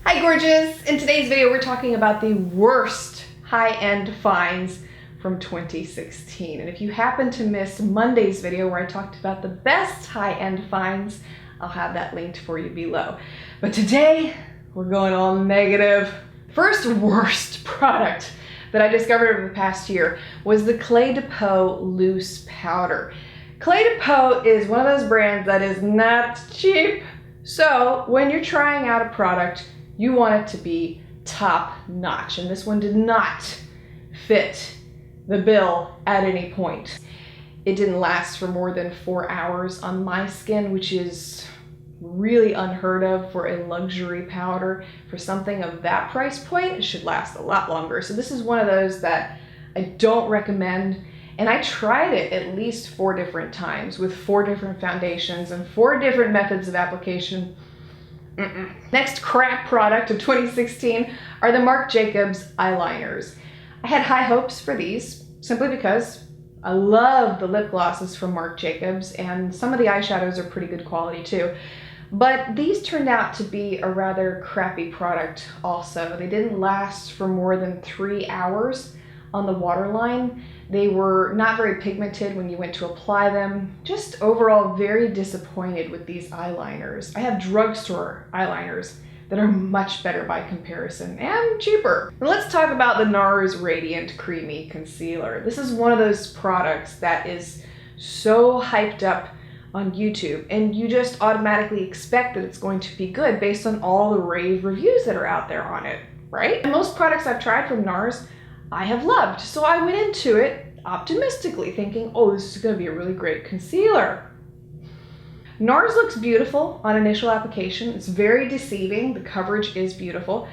Hi gorgeous! In today's video we're talking about the worst high-end finds from 2016. And if you happen to miss Monday's video where I talked about the best high-end finds, I'll have that linked for you below. But today we're going all negative. First worst product that I discovered over the past year was the Clé de Peau loose powder. Clé de Peau is one of those brands that is not cheap. So when you're trying out a product, you want it to be top notch, and this one did not fit the bill at any point. It didn't last for more than 4 hours on my skin, which is really unheard of for a luxury powder. For something of that price point, it should last a lot longer. So this is one of those that I don't recommend, and I tried it at least 4 different times with 4 different foundations and 4 different methods of application. Next crap product of 2016 are the Marc eyeliners. I had high hopes for these simply because I love the lip glosses from Marc and some of the eyeshadows are pretty good quality too. But these turned out to be a rather crappy product also. They didn't last for more than 3 hours on the waterline. They were not very pigmented when you went to apply them. Just overall very disappointed with these eyeliners. I have drugstore eyeliners that are much better by comparison and cheaper. Now let's talk about the NARS Radiant Creamy Concealer. This is one of those products that is so hyped up on YouTube, and you just automatically expect that it's going to be good based on all the rave reviews that are out there on it, right? And most products I've tried from NARS I have loved. So I went into it optimistically thinking, oh, this is gonna be a really great concealer. NARS looks beautiful on initial application. It's very deceiving. The coverage is beautiful,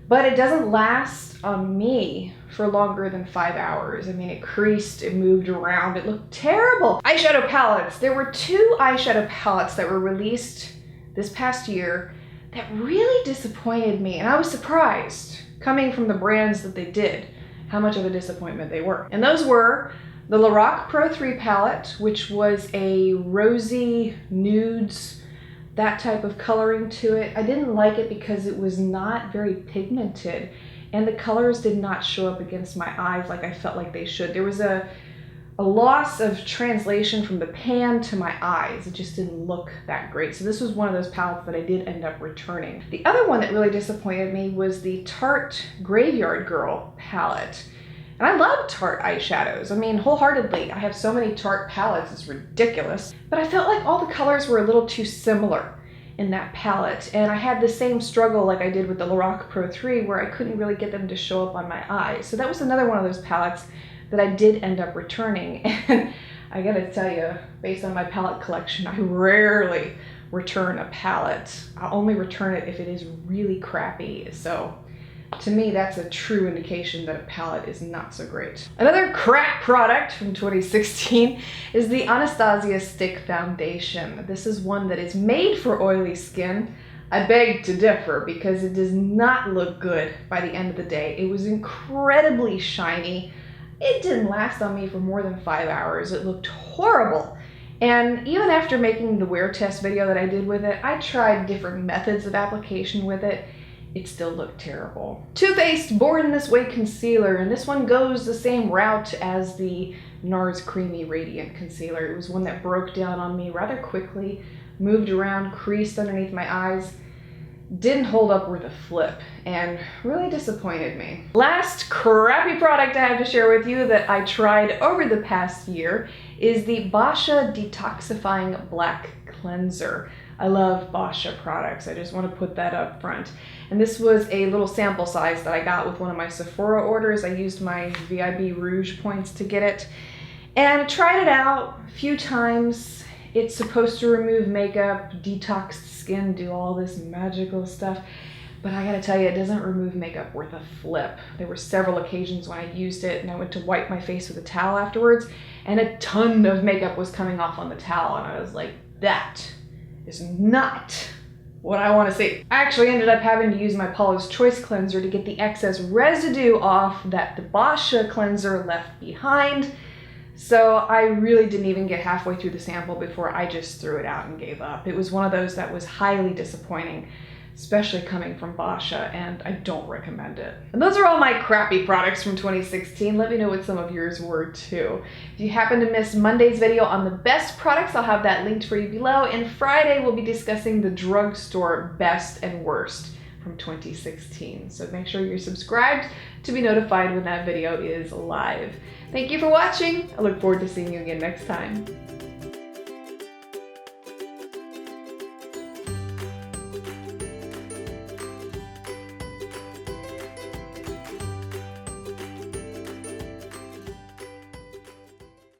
but it doesn't last on me for longer than 5 hours. I mean, it creased, it moved around, it looked terrible. Eyeshadow palettes. There were 2 eyeshadow palettes that were released this past year that really disappointed me, and I was surprised, coming from the brands that they did, how much of a disappointment they were. And those were the Lorac Pro 3 palette, which was a rosy nudes, that type of coloring to it. I didn't like it because it was not very pigmented, and the colors did not show up against my eyes like I felt like they should. There was a loss of translation from the pan to my eyes. It just didn't look that great. So this was one of those palettes that I did end up returning. The other one that really disappointed me was the Tarte Graveyard Girl palette. And I love Tarte eyeshadows. I mean, wholeheartedly. I have so many Tarte palettes, it's ridiculous. But I felt like all the colors were a little too similar in that palette. And I had the same struggle like I did with the Lorac Pro 3 where I couldn't really get them to show up on my eyes. So that was another one of those palettes that I did end up returning. And I gotta tell you, based on my palette collection, I rarely return a palette. I'll only return it if it is really crappy. So to me, that's a true indication that a palette is not so great. Another crap product from 2016 is the Anastasia Stick Foundation. This is one that is made for oily skin. I beg to differ because it does not look good by the end of the day. It was incredibly shiny. It didn't last on me for more than 5 hours. It looked horrible. And even after making the wear test video that I did with it, I tried different methods of application with it. It still looked terrible. Too Faced Born This Way Concealer, and this one goes the same route as the NARS Creamy Radiant Concealer. It was one that broke down on me rather quickly, moved around, creased underneath my eyes, didn't hold up worth a flip, and really disappointed me. Last crappy product I have to share with you that I tried over the past year is the Boscia Detoxifying Black Cleanser. I love Boscia products. I just want to put that up front. And this was a little sample size that I got with one of my Sephora orders. I used my VIB Rouge points to get it. And I tried it out a few times. It's supposed to remove makeup, detox skin, do all this magical stuff. But I gotta tell you, it doesn't remove makeup worth a flip. There were several occasions when I used it and I went to wipe my face with a towel afterwards, and a ton of makeup was coming off on the towel, and I was like, that is not what I want to see. I actually ended up having to use my Paula's Choice cleanser to get the excess residue off that the Boscia cleanser left behind. So I really didn't even get halfway through the sample before I just threw it out and gave up. It was one of those that was highly disappointing, especially coming from Boscia, and I don't recommend it. And those are all my crappy products from 2016. Let me know what some of yours were too. If you happen to miss Monday's video on the best products, I'll have that linked for you below. And Friday, we'll be discussing the drugstore best and worst from 2016. So make sure you're subscribed to be notified when that video is live. Thank you for watching. I look forward to seeing you again next time.